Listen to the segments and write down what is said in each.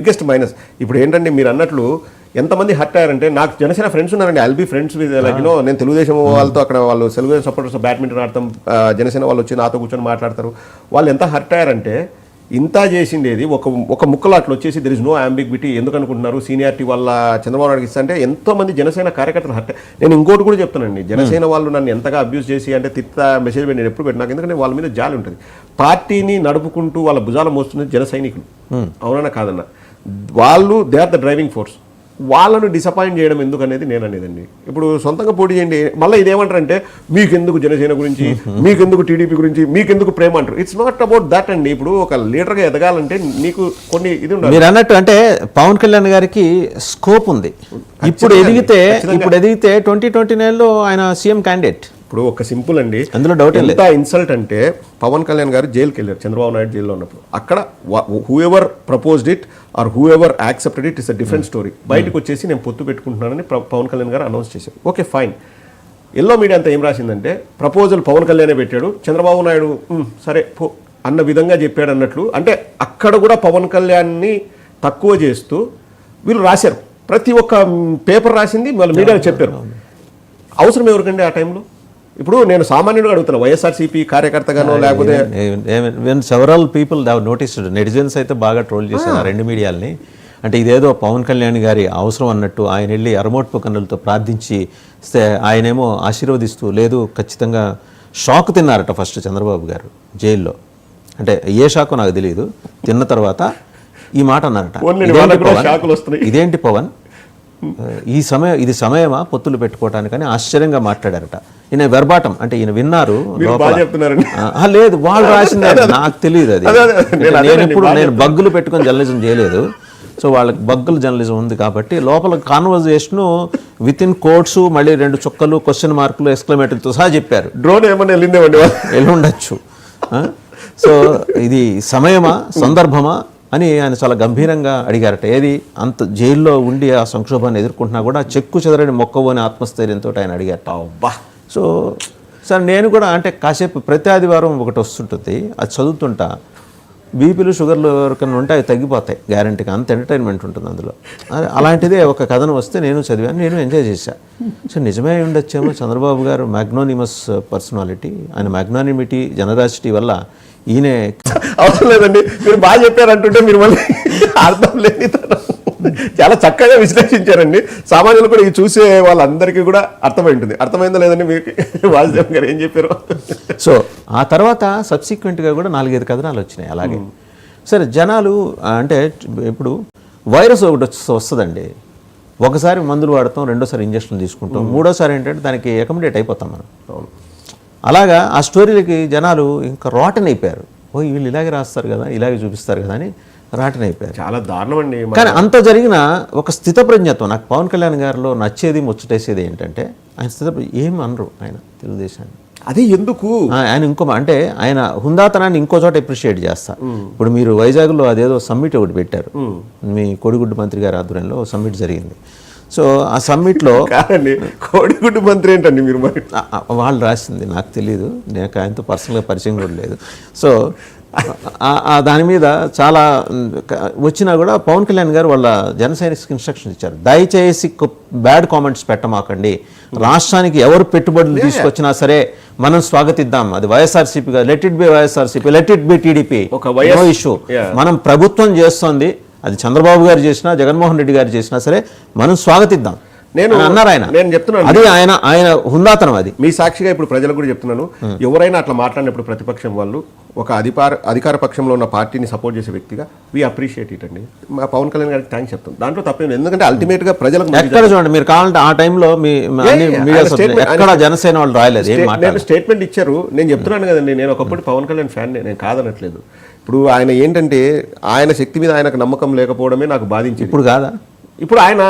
Biggest minus. ఇప్పుడు ఏంటంటే మీరు అన్నట్లు ఎంతమంది హర్ట్ అయ్యారంటే, నాకు జనసేన ఫ్రెండ్స్ ఉన్నారండి, I'll be friends with like నేను తెలుగుదేశం వాళ్ళతో అక్కడ వాళ్ళు తెలుగుదేశం సపోర్టర్స్ బ్యాడ్మింటన్ ఆడతాం, జనసేన వాళ్ళు వచ్చి నాతో కూర్చొని మాట్లాడతారు. వాళ్ళు ఎంత హర్ట్ అయ్యారంటే, ఇంత చేసిండేది ఒక ముక్కలు అట్లా వచ్చేసి దెర్ ఇస్ నో అంబిగ్విటీ, ఎందుకు అనుకుంటున్నారు సీనియారిటీ వల్ల చంద్రబాబు నాయుడు ఇస్తా అంటే ఎంతో మంది జనసేన కార్యకర్తలు హర్ట్. నేను ఇంకోటి కూడా చెప్తానండి, జనసేన వాళ్ళు నన్ను ఎంతగా అబ్యూస్ చేసి అంటే మెసేజ్ పెట్టి నేను ఎప్పుడు పెట్టినాక, ఎందుకంటే వాళ్ళ మీద జాలి ఉంటుంది. పార్టీని నడుపుకుంటూ వాళ్ళ భుజాలు మోస్తున్నది జన సైనికులు, అవునన్నా కాదన్నా, వాళ్ళు they are the driving force. వాళ్ళను డిసప్పాయింట్ చేయడం ఎందుకు అనేది నేను అనేదండి. ఇప్పుడు సొంతంగా పోటీ చేయండి, మళ్ళీ ఇదేమంటారంటే మీకెందుకు జనసేన గురించి, మీకెందుకు టీడీపీ గురించి, మీకెందుకు ప్రేమ అంటారు. ఇట్స్ నాట్ అబౌట్ దట్ అండి. ఇప్పుడు ఒక లీడర్గా ఎదగాలంటే నీకు కొన్ని ఇది ఉండాలి. మీరు అన్నట్టు అంటే పవన్ కళ్యాణ్ గారికి స్కోప్ ఉంది. ఇప్పుడు ఎదిగితే 2029లో ఆయన సీఎం క్యాండిడేట్. ఇప్పుడు ఒక సింపుల్ అండి, అందులో డౌట్ ఎంత ఇన్సల్ట్ అంటే, పవన్ కళ్యాణ్ గారు జైలుకి వెళ్ళారు చంద్రబాబు నాయుడు జైల్లో ఉన్నప్పుడు. అక్కడ who ever proposed it or who ever accepted it is a different story. బయటకు వచ్చేసి నేను పొత్తు పెట్టుకుంటున్నానని పవన్ కళ్యాణ్ గారు అనౌన్స్ చేశారు. Okay fine. ఎల్లో మీడియా అంతా ఏం రాసిందంటే, ప్రపోజల్ పవన్ కళ్యాణే పెట్టాడు, చంద్రబాబు నాయుడు సరే పో అన్న విధంగా చెప్పాడు అన్నట్లు. అంటే అక్కడ కూడా పవన్ కళ్యాణ్ని తక్కువ చేస్తూ వీళ్ళు రాశారు. ప్రతి ఒక్క పేపర్ రాసింది వాళ్ళ మీడియాలో చెప్పారు. అవసరం ఎవరికండి ఆ టైంలో? ఇప్పుడు నేను సామాన్యుడిగా అడుగుతున్నా, వైఎస్ఆర్సీపీ కార్యకర్తగానో లేకపోతే several people have noticed, netizens అయితే బాగా ట్రోల్ చేశారు ఆ రెండు మీడియాలని. అంటే ఇదేదో పవన్ కళ్యాణ్ గారి అవసరం అన్నట్టు ఆయన వెళ్ళి అరమోట్పు కన్నులతో ప్రార్థించి ఆయనేమో ఆశీర్వదిస్తూ, లేదు ఖచ్చితంగా షాక్ తిన్నారట ఫస్ట్ చంద్రబాబు గారు జైల్లో. అంటే ఏ షాకో నాకు తెలియదు. తిన్న తర్వాత ఈ మాట అన్నారట, ఇదేంటి పవన్ ఇది సమయమా పొత్తులు పెట్టుకోవటానికని ఆశ్చర్యంగా మాట్లాడారట. ఈయన వెర్బాటం అంటే ఈయన విన్నారు, లేదు వాళ్ళు రాసింది నాకు తెలియదు. అది నేను బగ్గులు పెట్టుకొని జర్నలిజం చేయలేదు, సో వాళ్ళకి బగ్గుల జర్నలిజం ఉంది కాబట్టి లోపల కాన్వర్జేషన్ విత్ ఇన్ కోట్స్, మళ్ళీ 2 చుక్కలు, క్వశ్చన్ మార్కులు, ఎక్స్క్లమేటరీతో సహా చెప్పారు. డ్రోన్ ఏమన్నా వెళ్ళి ఉండొచ్చు. సో ఇది సమయమా, సందర్భమా అని ఆయన చాలా గంభీరంగా అడిగారట. ఏది అంత జైల్లో ఉండి ఆ సంక్షోభాన్ని ఎదుర్కొంటున్నా కూడా చెక్కు చెదరని మొక్కవని ఆత్మస్థైర్యంతో ఆయన అడిగారట. సో సార్ నేను కూడా అంటే కాసేపు ప్రతి ఆదివారం ఒకటి వస్తుంటుంది, అది చదువుతుంటా. బీపీలు షుగర్లు ఎవరికన్నా ఉంటే అవి తగ్గిపోతాయి గ్యారంటీగా, అంత ఎంటర్టైన్మెంట్ ఉంటుంది అందులో. అలాంటిదే ఒక కథనం వస్తే నేను చదివాను, నేను ఎంజాయ్ చేశాను. సో నిజమే ఉండొచ్చేమో చంద్రబాబు గారు మ్యాగ్నోనిమస్ పర్సనాలిటీ, ఆయన మ్యాగ్నానిమిటీ, జనరాసిటీ వల్ల ఈయనే అవసరం లేదండి. మీరు బాగా చెప్పారంటుంటే మీరు మళ్ళీ అర్థం లేని చాలా చక్కగా విశ్లేషించారండి. సామాన్యులు కూడా ఇది చూసే వాళ్ళందరికీ కూడా అర్థమై ఉంటుంది. అర్థమైందో లేదండి మీకు వాసుదేవ్ గారు ఏం చెప్పారు? సో ఆ తర్వాత సబ్సిక్వెంట్గా కూడా 4-5 కథనాలు వచ్చినాయి అలాగే. సరే జనాలు అంటే ఇప్పుడు వైరస్ ఒకటి వస్తుందండి, ఒకసారి మందులు వాడతాం, రెండోసారి ఇంజక్షన్లు తీసుకుంటాం, మూడోసారి ఏంటంటే దానికి అకామిడేట్ అయిపోతాం మనం. అలాగా ఆ స్టోరీలకి జనాలు ఇంకా రాటన్ అయిపోయారు. వీళ్ళు ఇలాగే రాస్తారు కదా, ఇలాగే చూపిస్తారు కదా అని రాటన్ అయిపోయారు. చాలా దారుణం అండి. కానీ అంత జరిగిన ఒక స్థితప్రజ్ఞత్వం నాకు పవన్ కళ్యాణ్ గారిలో నచ్చేది, ముచ్చటేసేది ఏంటంటే ఆయన ఏం అనరు ఆయన తెలుగుదేశాన్ని. అదే ఎందుకు ఆయన అంటే ఆయన హుందాతనాన్ని ఇంకో చోట అప్రిషియేట్ చేస్తా. ఇప్పుడు మీరు వైజాగ్లో అదేదో సమ్మిట్ ఒకటి పెట్టారు, మీ కోడిగుడ్డు మంత్రి గారి ఆధ్వర్యంలో సమ్మిట్ జరిగింది. సో ఆ సమ్మిట్లో కాదండి, కోడిగుడ్డు మంత్రి ఏంటండి మీరు? వాళ్ళు రాసింది నాకు తెలియదు, నాకు ఆయనతో పర్సనల్గా పరిచయం కూడా లేదు. సో దాని మీద చాలా వచ్చినా కూడా పవన్ కళ్యాణ్ గారు వాళ్ళ జనసైనిక్ ఇన్స్ట్రక్షన్స్ ఇచ్చారు, దయచేసి బ్యాడ్ కామెంట్స్ పెట్టమాకండి, రాష్ట్రానికి ఎవరు పెట్టుబడులు తీసుకొచ్చినా సరే మనం స్వాగతిద్దాం, అది YSRCP, let it be YSRCP, let it be TDP, no issue. మనం ప్రభుత్వం చేస్తోంది, అది చంద్రబాబు గారు చేసినా జగన్మోహన్ రెడ్డి గారు చేసినా సరే మనం స్వాగతిద్దాం అన్నారు ఆయన. నేను చెప్తున్నాను, అది ఆయన హుందాతనం. అది మీ సాక్షిగా ఇప్పుడు ప్రజలకు కూడా చెప్తున్నాను, ఎవరైనా అట్లా మాట్లాడినప్పుడు ప్రతిపక్షం వాళ్ళు ఒక అధికార పక్షంలో ఉన్న పార్టీని సపోర్ట్ చేసే వ్యక్తిగా వీ అప్రిషియేట్ ఇట్ అండి. మా పవన్ కళ్యాణ్ గారికి థ్యాంక్స్ చెప్తాను, దాంట్లో తప్పేం. ఎందుకంటే అల్టిమేట్ గా ప్రజలకు ఎక్కడ చూడండి, మీరు కావాలంటే ఆ టైంలో జనసేన వాళ్ళు రాయలేదు, స్టేట్మెంట్ ఇచ్చారు. నేను చెప్తున్నాను కదండి, నేను ఒకప్పుడు పవన్ కళ్యాణ్ ఫ్యాన్, నేను కాదనట్లేదు. ఇప్పుడు ఆయన ఏంటంటే ఆయన శక్తి మీద ఆయనకు నమ్మకం లేకపోవడమే నాకు బాధించింది. ఇప్పుడు కాదా, ఇప్పుడు ఆయన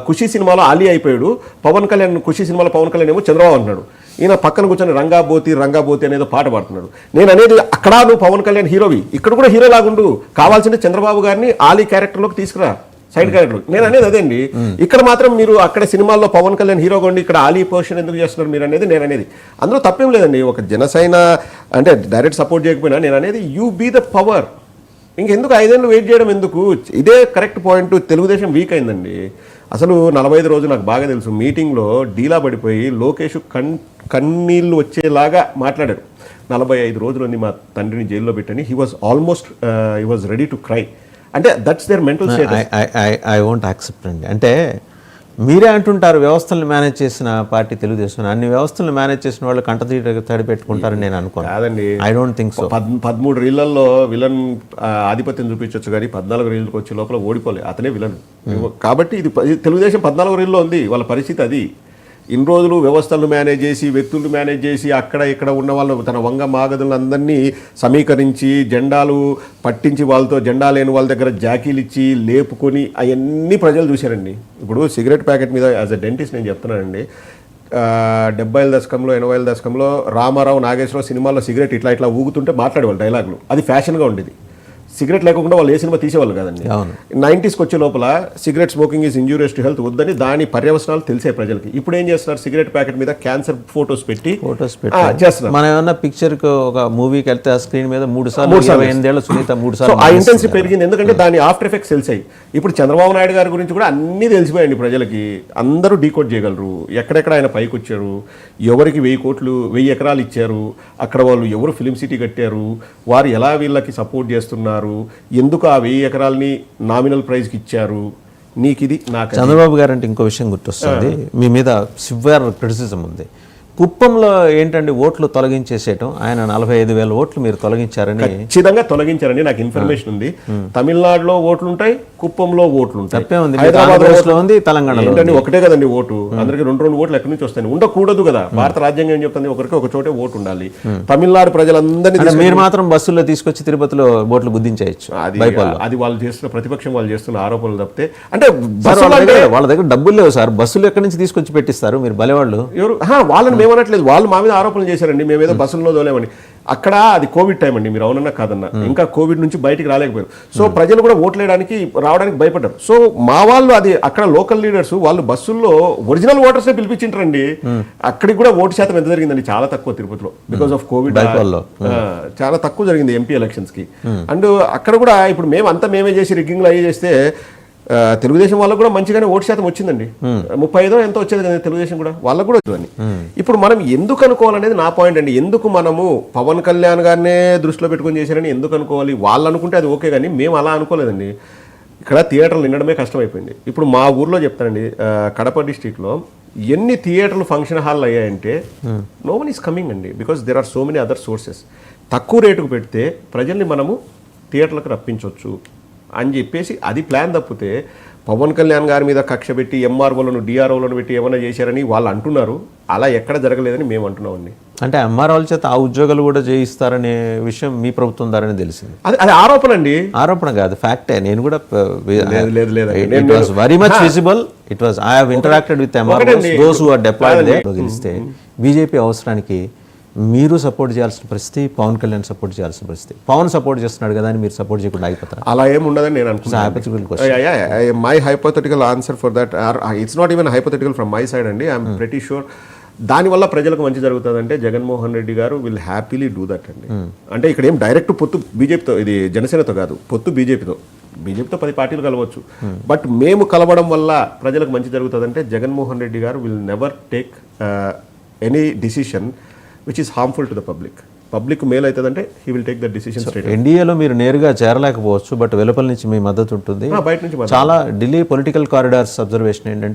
ఖుషి సినిమాలో ఆలీ అయిపోయాడు, పవన్ కళ్యాణ్ ఖుషి సినిమాలో పవన్ కళ్యాణ్ ఏమో చంద్రబాబు అంటున్నాడు, ఈయన పక్కన కూర్చొని రంగాబోతి అనేదో పాట పాడుతున్నాడు. నేను అనేది అక్కడ నువ్వు పవన్ కళ్యాణ్ హీరోవి, ఇక్కడ కూడా హీరో లాగుండు, కావాల్సింది చంద్రబాబు గారిని ఆలీ క్యారెక్టర్లోకి తీసుకురా, సైడ్ క్యారెక్టర్. నేను అనేది అదే అండి, ఇక్కడ మాత్రం మీరు అక్కడ సినిమాల్లో పవన్ కళ్యాణ్ హీరోగా ఉండి ఇక్కడ ఆలీ పోర్షన్ ఎందుకు చేస్తున్నారు మీరు అనేది నేను అనేది. అందులో తప్పేం లేదండి, ఒక జనసేన అంటే డైరెక్ట్ సపోర్ట్ చేయకపోయినా నేను అనేది యూ బీ ద పవర్ ఇంకెందుకు 5 ఏళ్ళు వెయిట్ చేయడం ఎందుకు? ఇదే కరెక్ట్ పాయింట్. తెలుగుదేశం వీక్ అయిందండి. అసలు 45 రోజులు నాకు బాగా తెలుసు, మీటింగ్లో డీలా పడిపోయి లోకేష్ కన్నీళ్ళు వచ్చేలాగా మాట్లాడారు. 45 రోజులు ఉంది మా తండ్రిని జైల్లో పెట్టని. He was ready to cry. అంటే that's their mental status. I won't accept అండి. అంటే మీరే అంటుంటారు వ్యవస్థలను మేనేజ్ చేసిన పార్టీ తెలుగుదేశం. అన్ని వ్యవస్థలను మేనేజ్ చేసిన వాళ్ళు తడి పెట్టుకుంటారని నేను అనుకోను. కాదండి, ఐ డోంట్ థింక్ సో. 13 రీళ్లలో విలన్ ఆధిపత్యం చూపించవచ్చు కానీ 14 రీళ్ళకి వచ్చే లోపల ఓడిపోలే, అతనే విలన్. కాబట్టి ఇది తెలుగుదేశం 14 రీళ్ళలో ఉంది. వాళ్ళ పరిస్థితి అది. ఇన్ని రోజులు వ్యవస్థలను మేనేజ్ చేసి, వ్యక్తులను మేనేజ్ చేసి, అక్కడ ఇక్కడ ఉన్న వాళ్ళు తన వంగ మాగదులను అందరినీ సమీకరించి, జెండాలు పట్టించి, వాళ్ళతో జెండా లేని వాళ్ళ దగ్గర జాకీలు ఇచ్చి లేపుకొని అవన్నీ ప్రజలు చూశారండి. ఇప్పుడు సిగరెట్ ప్యాకెట్ మీద యాజ్ అ డెంటిస్ట్ నేను చెప్తున్నానండి, 70ల దశకంలో 80ల దశకంలో రామారావు, నాగేశ్వరరావు సినిమాల్లో సిగరెట్ ఇట్లా ఇట్లా ఊగుతుంటే మాట్లాడేవాళ్ళు డైలాగులు. అది ఫ్యాషన్గా ఉండేది. సిగరెట్ లేకుండా వాళ్ళు ఏ సినిమా తీసేవాళ్ళు కదండి. 90స్కి వచ్చే లోపల cigarette smoking is injurious to health వద్దని దాని పర్యవసనాలు తెలిసే ప్రజలకి. ఇప్పుడు ఏం చేస్తున్నారు, సిగరెట్ ప్యాకెట్ మీద క్యాన్సర్ ఫొటోస్ పెట్టి చేస్తున్నారు. మనం ఏమన్నా పిక్చర్ ఒక మూవీకి వెళ్తే ఆ స్క్రీన్ మీద 3 సార్లు 28 ఏళ్ల సునీత 3 సార్లు ఆ ఇంటెన్సిటీ పెరిగింది. ఎందుకంటే దాని ఆఫ్టర్ ఎఫెక్ట్స్ తెలిసాయి. ఇప్పుడు చంద్రబాబు నాయుడు గారి గురించి కూడా అన్నీ తెలిసిపోయాయండి ప్రజలకి. అందరూ డీకోడ్ చేయగలరు ఎక్కడెక్కడ ఆయన పైకి వచ్చారు, ఎవరికి 1000 ఎకరాలు ఇచ్చారు, అక్కడ వాళ్ళు ఎవరు ఫిలిం సిటీ కట్టారు, వారు ఎలా వీళ్ళకి సపోర్ట్ చేస్తున్నారు, ఎందుకు ఆ 1000 ఎకరాలని నామినల్ ప్రైజ్కి ఇచ్చారు. నీకు ఇది నాకు. చంద్రబాబు గారు అంటే ఇంకో విషయం గుర్తొస్తుంది, మీ మీద సివియర్ క్రిటిసిజం ఉంది. కుప్పంలో ఏంటంటే ఓట్లు తొలగించేసేయటం, ఆయన 45,000 ఓట్లు మీరు తొలగించారని. ఖచ్చితంగా తొలగించారని నాకు ఇన్ఫర్మేషన్ ఉంది. తమిళనాడులో ఓట్లు ఉంటాయి, కుప్పంలో ఓట్లు ఉంటాయి. తప్పే ఉంది, హైదరాబాద్లో ఉంది, తెలంగాణలో ఏంటంటే ఒకటే కదండి ఓటు. అందరికి 2 ఓట్లు ఎక్కడి నుంచి వస్తాయి? ఉండకూడదు కదా. భారత రాజ్యాంగం ఏం చెప్తుంది, ఒకరికి ఒక చోటే ఓటు ఉండాలి. తమిళనాడు ప్రజలందరినీ మీరు మాత్రం బస్సుల్లో తీసుకొచ్చి తిరుపతిలో ఓట్లు గుద్దించేయచ్చు. అది వాళ్ళు చేస్తున్న ప్రతిపక్షం వాళ్ళు చేస్తున్న ఆరోపణలు తప్పితే. అంటే వాళ్ళ దగ్గర డబ్బులు లేవు సార్, బస్సులు ఎక్కడి నుంచి తీసుకొచ్చి పెట్టిస్తారు మీరు బలేవాళ్ళు. ఎవరు వాళ్ళని అనట్లేదు, వాళ్ళు మా మీద ఆరోపణలు చేశారండి, మేమేదో బస్సుల్లో దోలేమని. అక్కడ అది కోవిడ్ టైం అండి, మీరు అవునన్నా కాదన్నా, ఇంకా కోవిడ్ నుంచి బయటికి రాలేకపోయారు. సో ప్రజలు కూడా ఓట్లేయడానికి రావడానికి భయపడ్డారు. సో మా వాళ్ళు అది అక్కడ లోకల్ లీడర్స్ వాళ్ళు బస్సుల్లో ఒరిజినల్ ఓటర్సే పిలిపించింటారండి. అక్కడికి కూడా ఓటు శాతం ఎంత జరిగిందండి, చాలా తక్కువ తిరుపతిలో. బికాస్ ఆఫ్ కోవిడ్ చాలా తక్కువ జరిగింది ఎంపీ ఎలక్షన్స్ కి. అండ్ అక్కడ కూడా ఇప్పుడు మేమే చేసి రిగ్గింగ్లు అయ్యి చేస్తే తెలుగుదేశం వాళ్ళకు కూడా మంచిగానే ఓటు శాతం వచ్చిందండి. 35 ఎంతో వచ్చేది కదా తెలుగుదేశం కూడా, వాళ్ళకు కూడా వచ్చిందని. ఇప్పుడు మనం ఎందుకు అనుకోవాలనేది నా పాయింట్ అండి. ఎందుకు మనము పవన్ కళ్యాణ్ గారినే దృష్టిలో పెట్టుకొని చేశారని ఎందుకు అనుకోవాలి? వాళ్ళు అనుకుంటే అది ఓకే, కానీ మేము అలా అనుకోలేదండి. ఇక్కడ థియేటర్లు నిండడమే కష్టమైపోయింది. ఇప్పుడు మా ఊర్లో చెప్తానండి, కడప డిస్టిక్లో ఎన్ని థియేటర్లు ఫంక్షన్ హాల్ అయ్యాయంటే నో వన్ ఈస్ కమింగ్ అండి, because there are so many other sources. తక్కువ రేటుకు పెడితే ప్రజల్ని మనము థియేటర్లకు రప్పించవచ్చు అని చెప్పేసి అది ప్లాన్. తప్పితే పవన్ కళ్యాణ్ గారి మీద కక్ష పెట్టి ఎంఆర్ఓలను డిఆర్ఓలను పెట్టి ఏమైనా చేశారని వాళ్ళు అంటున్నారు. అలా ఎక్కడ జరగలేదని మేము అంటున్నామండి. అంటే ఎంఆర్ఓల చేత ఆ ఉద్యోగాలు కూడా చేయిస్తారనే విషయం మీ ప్రభుత్వం ద్వారానే తెలిసింది. అది ఆరోపణ అండి, ఆరోపణ కాదు, ఫ్యాక్టే. నేను కూడా లేదు very much visible. It was I have interacted with MROs, those who are deployed there. గెలిస్తే బీజేపీ అవసరానికి మీరు సపోర్ట్ చేయాల్సిన పరిస్థితి, పవన్ కళ్యాణ్ సపోర్ట్ చేయాల్సిన పరిస్థితి. పవన్ సపోర్ట్ చేస్తున్నాడు కదా అని మీరు సపోర్ట్ చేయకుండా అయిపోతారు. అలా ఏమి ఉండదని నేను అనుకుంటున్నాను. My hypothetical answer for that, it's not even hypothetical from my side అండి. ఐఎమ్ ప్రెటీ షూర్ దానివల్ల ప్రజలకు మంచి జరుగుతుందంటే జగన్మోహన్ రెడ్డి గారు విల్ హ్యాపీలీ డూ దట్ అండి. అంటే ఇక్కడ ఏం డైరెక్ట్ పొత్తు బీజేపీతో, ఇది జనసేనతో కాదు, పొత్తు బీజేపీతో 10 పార్టీలు కలవచ్చు. బట్ మేము కలవడం వల్ల ప్రజలకు మంచి జరుగుతుందంటే జగన్మోహన్ రెడ్డి గారు will never take any decision which is harmful to the public. Public మేలు అవుతుందంటే he will take the decision straight. ఎన్డీఏలో మీరు నేరుగా చేరలేకపోవచ్చు, బట్ వెలుపల నుంచి మీ మద్దతు ఉంటుంది. బయట నుంచి చాలా ఢిల్లీ పొలిటికల్ కారిడార్స్ అబ్జర్వేషన్ ఏంటంటే